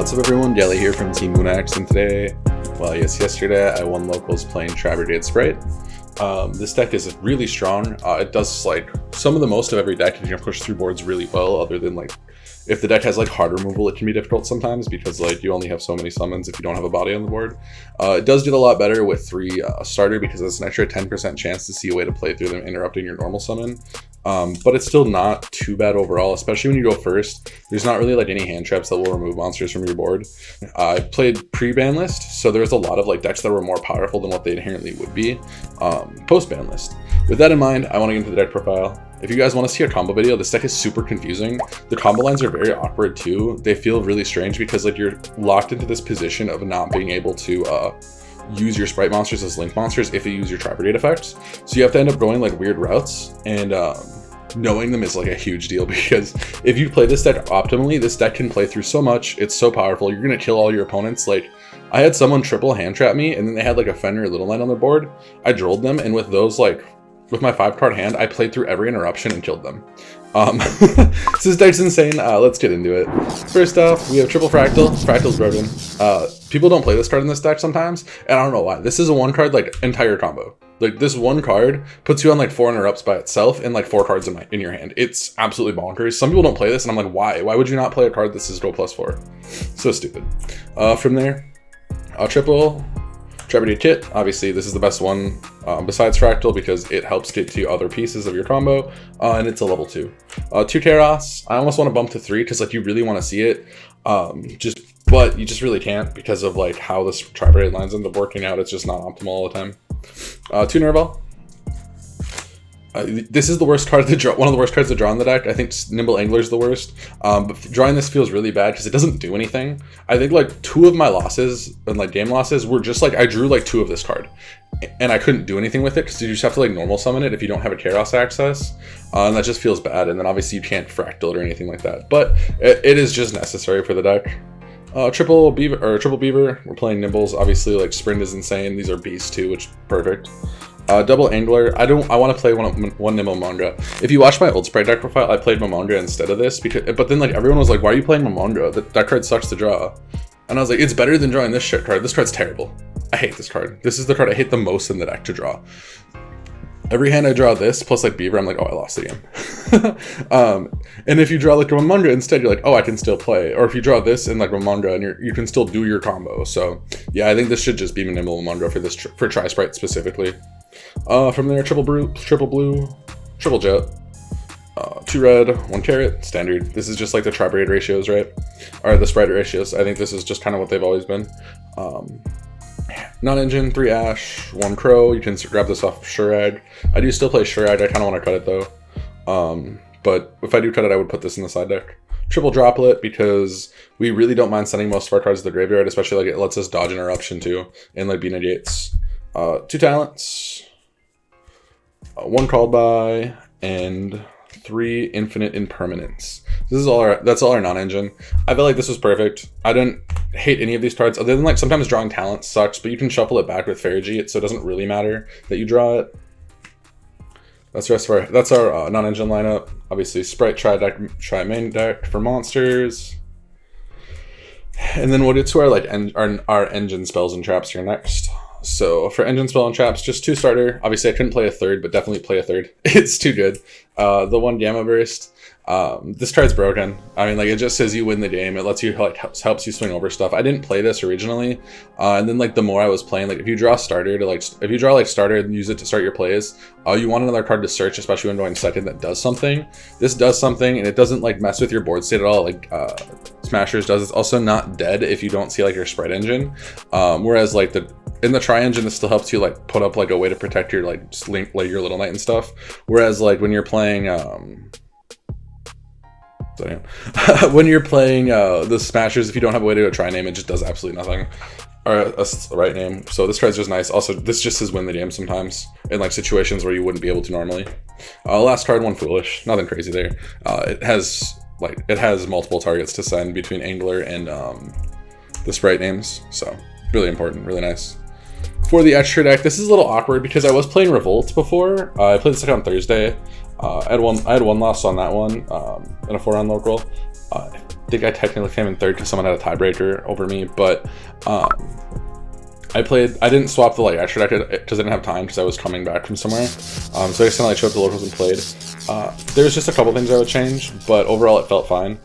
What's up everyone, Galliw here from Team WUNAX, and today, well yes, yesterday I won locals playing Tri-Brigade Spright. This deck is really strong. It does like some of the most of every deck, and you can push through boards really well, other than like if the deck has like hard removal, it can be difficult sometimes because like you only have so many summons if you don't have a body on the board. It does do a lot better with 3 starter because it's an extra 10% chance to see a way to play through them interrupting your normal summon. But it's still not too bad overall, especially when you go first. There's not really like any hand traps that will remove monsters from your board. I played pre-ban list, so there's a lot of like decks that were more powerful than what they inherently would be post-ban list. With that in mind, I want to get into the deck profile. If you guys want to see a combo video, this deck is super confusing. The combo lines are very awkward too. They feel really strange because like you're locked into this position of not being able to use your Spright monsters as link monsters if you use your Tri-brigade effects. So you have to end up going like weird routes, and knowing them is like a huge deal because if you play this deck optimally, this deck can play through so much. It's so powerful. You're gonna kill all your opponents. Like I had someone triple hand trap me, and then they had like a Fenrir Little Knight on their board. I drolled them, and with those like with my 5-card hand, I played through every interruption and killed them. So this deck's insane. Let's get into it. First off, we have triple fractal. Fractal's broken. People don't play this card in this deck sometimes, and I don't know why. This is a 1-card like entire combo. Like this 1 card puts you on like 4 interrupts by itself and like 4 cards in your hand. It's absolutely bonkers. Some people don't play this, and I'm like, why? Why would you not play a card this is go +4? So stupid. From there, triple Tri-brigade kit. Obviously, this is the best one besides Fractal because it helps get to other pieces of your combo, and it's a level 2. 2 Chaos. I almost want to bump to 3 because like you really want to see it, but you just really can't because of like how this Tri-brigade lines end up working out. It's just not optimal all the time. 2 Nerval. This is the worst card to draw. One of the worst cards to draw in the deck. I think Nimble Angler is the worst. But drawing this feels really bad because it doesn't do anything. I think like 2 of my losses and like game losses were just like I drew like 2 of this card, and I couldn't do anything with it because you just have to like normal summon it if you don't have a Chaos access, and that just feels bad. And then obviously you can't fractal it or anything like that. But it is just necessary for the deck. Triple Beaver. We're playing Nimbles. Obviously, like Sprint is insane. These are beasts too, which perfect. Double Angler. I want to play one Nimble Momonga. If you watch my old Spright deck profile, I played Momonga instead of this but then like everyone was like, why are you playing Momonga? That card sucks to draw. And I was like, it's better than drawing this shit card. This card's terrible. I hate this card. This is the card I hate the most in the deck to draw. Every hand I draw this plus like Beaver, I'm like, oh, I lost the game. And if you draw like a Momonga instead, you're like, oh, I can still play. Or if you draw this and like Momonga, and you can still do your combo. So yeah, I think this should just be Nimble Momonga for Tri-Spright specifically. From there, triple blue, triple jet, 2 red, 1 carrot, standard. This is just like the Tri-brigade ratios, right? Or the Spright ratios. I think this is just kind of what they've always been. Non-engine, 3 ash, 1 crow. You can grab this off of Shurag. I do still play Shurag. I kind of want to cut it though. But if I do cut it, I would put this in the side deck. Triple droplet because we really don't mind sending most of our cards to the graveyard, especially like it lets us dodge interruption too and like be negates. 2 talents, 1 called by, and 3 infinite impermanence. This is that's all our non-engine. I feel like this was perfect. I didn't hate any of these cards other than like sometimes drawing talent sucks, but you can shuffle it back with Farigate, so it doesn't really matter that you draw it. That's our non-engine lineup. Obviously, Spright try main deck for monsters, and then we'll get to our like our engine spells and traps here next. So for engine spell and traps, just 2 starter. Obviously, I couldn't play a 3rd, but definitely play a 3rd. It's too good. The 1 Gamma Burst. This card's broken. I mean, like it just says you win the game. It lets you like helps you swing over stuff. I didn't play this originally, and then like the more I was playing, like if you draw starter to like if you draw like starter and use it to start your plays, you want another card to search, especially when going second that does something. This does something, and it doesn't like mess with your board state at all. Like Smashers does. It's also not dead if you don't see like your Spright engine. Whereas like in the Tri-engine, this still helps you like put up like a way to protect your like like your Little Knight and stuff. Whereas like when you're playing when you're playing the Smashers, if you don't have a way to go Tri-name, it just does absolutely nothing. Or a right name. So this card's just nice. Also, this just says win the game sometimes in like situations where you wouldn't be able to normally. Last card, 1 foolish. Nothing crazy there. It has multiple targets to send between Angler and the Spright names. So really important, really nice. For the extra deck, this is a little awkward because I was playing Revolt before. I played this deck on Thursday. I had one loss on that one in a 4-round local. think I technically came in third because someone had a tiebreaker over me, but I didn't swap the like extra deck because I didn't have time because I was coming back from somewhere. So I just kind of like showed up to locals and played. There's just a couple things I would change, but overall it felt fine.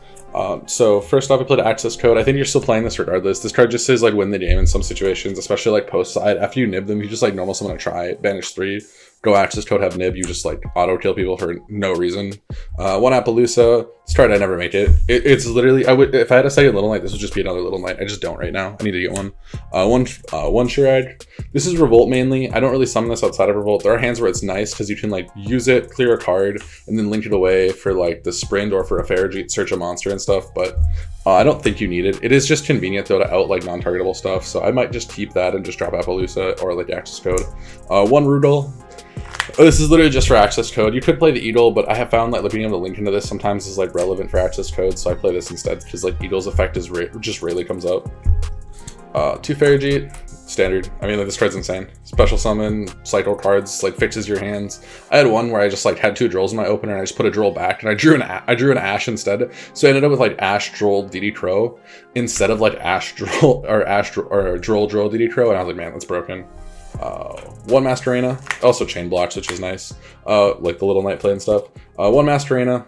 So first off, I played access code. I think you're still playing this regardless. This card just says like win the game in some situations, especially like post side. After you nib them, you just like normal summon a try, banish 3, go access code, have nib, you just like auto kill people for no reason. One Appaloosa. This card I never make it. It's literally, I would, if I had a second Little Knight, this would just be another Little Knight. I just don't right now. I need to get one. One Shirag. This is Revolt mainly. I don't really summon this outside of Revolt. There are hands where it's nice because you can like use it, clear a card, and then link it away for like the Sprint or for a Farragut, search a monster and stuff, but I don't think you need it. It is just convenient though to out like non-targetable stuff, so I might just keep that and just drop Appaloosa or like access code. One Rudel. This is literally just for access code. You could play the Eagle, but I have found that being able to link into this sometimes is like relevant for access code, so I play this instead because like Eagle's effect is just rarely comes up. 2 Farragut, standard. I mean, like, this card's insane. Special summon, cycle cards, like fixes your hands. I had one where I just like had 2 Drolls in my opener and I just put a Droll back and I drew an Ash instead. So I ended up with like Ash Droll DD Crow instead of like Ash Droll or Droll DD Crow, and I was like, man, that's broken. One Masquerena, also chain blocks, which is nice. Like the Little Knight play and stuff. One Masquerena,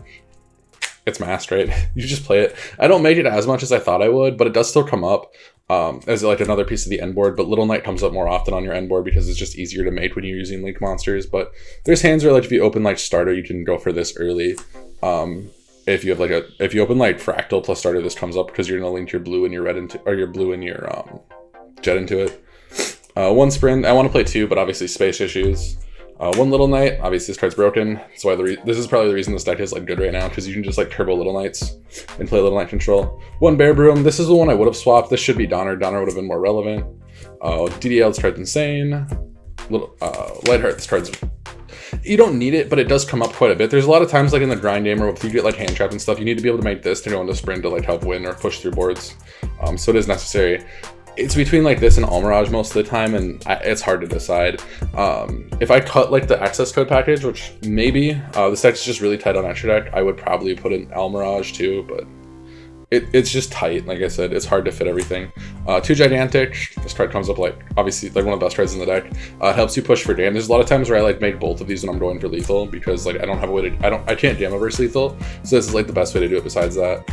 it's masked, right? You just play it. I don't make it as much as I thought I would, but it does still come up as like another piece of the end board. But Little Knight comes up more often on your end board because it's just easier to make when you're using linked monsters. But there's hands where like if you open like starter, you can go for this early. If you have like if you open like Fractal plus starter, this comes up because you're gonna link your blue and your red into, or your blue and your jet into it. One Sprint. I want to play 2, but obviously space issues. One Little Knight. Obviously this card's broken. That's why this is probably the reason this deck is like good right now, because you can just like turbo Little Knights and play Little Knight control. One Bear Broom. This is the one I would have swapped. This should be Donner. Donner would have been more relevant. DDL. This card's insane. Lightheart. This card's, you don't need it, but it does come up quite a bit. There's a lot of times like in the grind game or if you get like hand trapped and stuff, you need to be able to make this to go into sprint to like help win or push through boards. So it is necessary. It's between like this and Almirage most of the time, and it's hard to decide. If I cut like the access code package, which maybe this deck's just really tight on extra deck, I would probably put in Almirage too, but it's just tight. Like I said, it's hard to fit everything. 2 Gigantic. This card comes up like obviously like one of the best cards in the deck. It helps you push for damage. There's a lot of times where I like make both of these when I'm going for lethal because like I don't have a way to, I can't jam versus lethal, so this is like the best way to do it besides that.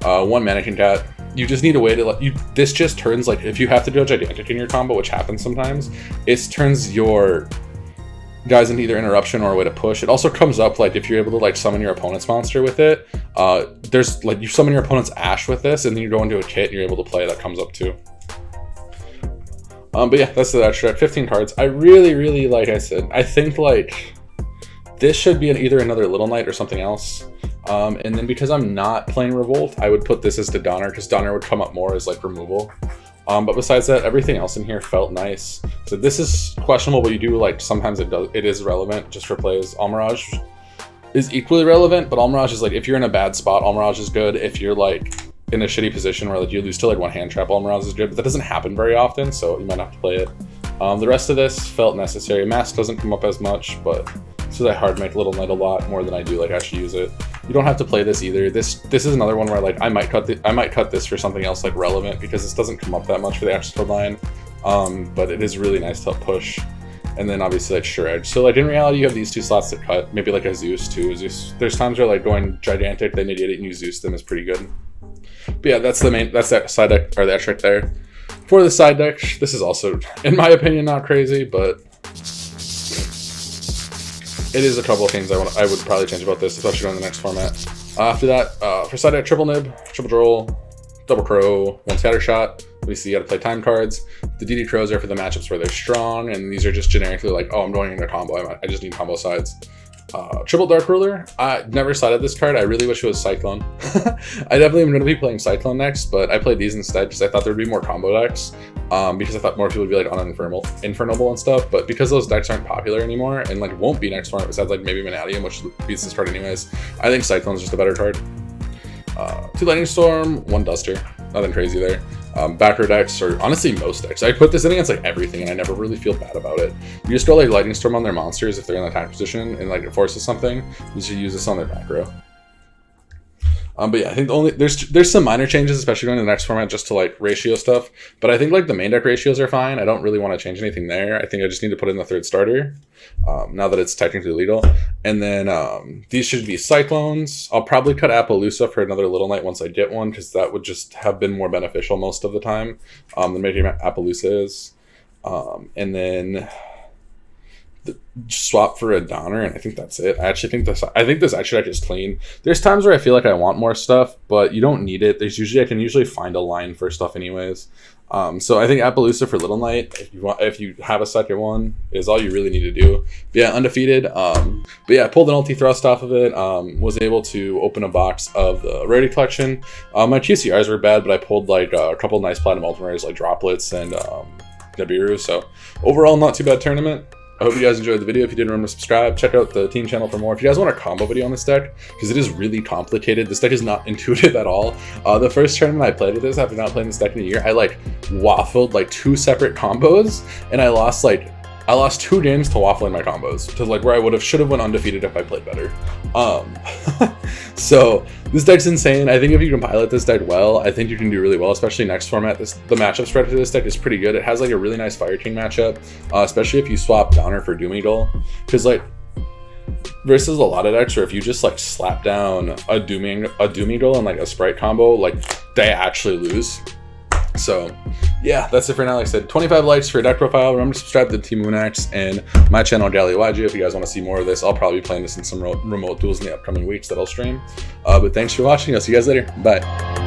One Mannequin Cat. You just need a way to let you, this just turns like, if you have to do a Gigantic in your combo, which happens sometimes, it turns your guys into either interruption or a way to push. It also comes up like if you're able to like summon your opponent's monster with it, there's like you summon your opponent's Ash with this and then you go into a kit and you're able to play, that comes up too. But yeah, that's the extra deck. 15 cards. I really, like I said, I think like this should be either another Little Knight or something else. And then because I'm not playing Revolt, I would put this as to Donner because Donner would come up more as like removal. But besides that, everything else in here felt nice. So this is questionable, but you do like sometimes it is relevant just for plays. Almirage is equally relevant, but Almirage is like if you're in a bad spot, Almirage is good. If you're like in a shitty position where like you lose to like one hand trap, Almirage is good, but that doesn't happen very often, so you might not have to play it. The rest of this felt necessary. Mask doesn't come up as much, but so I hard make Little Knight a lot more than I do like actually use it. You don't have to play this either. This is another one where like I might cut this for something else like relevant because this doesn't come up that much for the actual line. But it is really nice to help push. And then obviously like Sure Edge. So like in reality you have these 2 slots to cut, maybe like a Zeus too. There's times where like going Gigantic, then idiot it and you Zeus them is pretty good. But yeah, that's that side deck or the extra deck there. For the side deck, this is also in my opinion not crazy, but it is a couple of things I would probably change about this, especially on the next format. After that, for side deck, triple nib, triple droll, double crow, 1 scatter shot. Obviously, you got to play time cards. The DD crows are for the matchups where they're strong, and these are just generically like, oh, I'm going into a combo. I just need combo sides. Triple Dark Ruler. I never sided this card. I really wish it was Cyclone. I definitely am going to be playing Cyclone next, but I played these instead because I thought there would be more combo decks. Because I thought more people would be like on Infernable and stuff, but because those decks aren't popular anymore and like won't be next format besides like maybe Vanadium, which beats this card anyways, I think Cyclone's just a better card. 2 Lightning Storm, 1 Duster. Nothing crazy there. Backer decks, or honestly most decks. I put this in against like everything and I never really feel bad about it. You just go like Lightning Storm on their monsters if they're in the attack position and like it forces something, you should use this on their back row. But yeah, I think the only there's some minor changes, especially going to the next format, just to like ratio stuff. But I think like the main deck ratios are fine. I don't really want to change anything there. I think I just need to put in the third starter now that it's technically legal. And then these should be Cyclones. I'll probably cut Appaloosa for another Little Knight once I get one, because that would just have been more beneficial most of the time than making Appaloosa is. And then swap for a Donner, and I think that's it. I think this actually deck is clean. There's times where I feel like I want more stuff, but you don't need it. I can usually find a line for stuff anyways. So I think Appaloosa for Little Knight, if you have a second one, is all you really need to do. But yeah, undefeated. But yeah, I pulled an ulti thrust off of it. Was able to open a box of the rarity collection. My QCRs were bad, but I pulled like a couple nice platinum ultimates like Droplets and Nibiru. So overall, not too bad tournament. I hope you guys enjoyed the video. If you did, remember to subscribe. Check out the team channel for more. If you guys want a combo video on this deck, because it is really complicated. This deck is not intuitive at all. The first tournament I played with this, after not playing this deck in a year, I like waffled like 2 separate combos, and I lost 2 games to waffling my combos, to like where I should have went undefeated if I played better. So this deck's insane. I think if you can pilot this deck well, I think you can do really well, especially next format. The matchup spread for this deck is pretty good. It has like a really nice Fire King matchup, especially if you swap Donner for Doom Eagle, because like versus a lot of decks where if you just like slap down a Doom Eagle and like a Spright combo, like they actually lose. So yeah, that's it for now. Like I said, 25 likes for a deck profile. Remember to subscribe to Team WUNAX and my channel Galliw if you guys want to see more of this. I'll probably be playing this in some remote duels in the upcoming weeks that I'll stream. But thanks for watching. I'll see you guys later. Bye.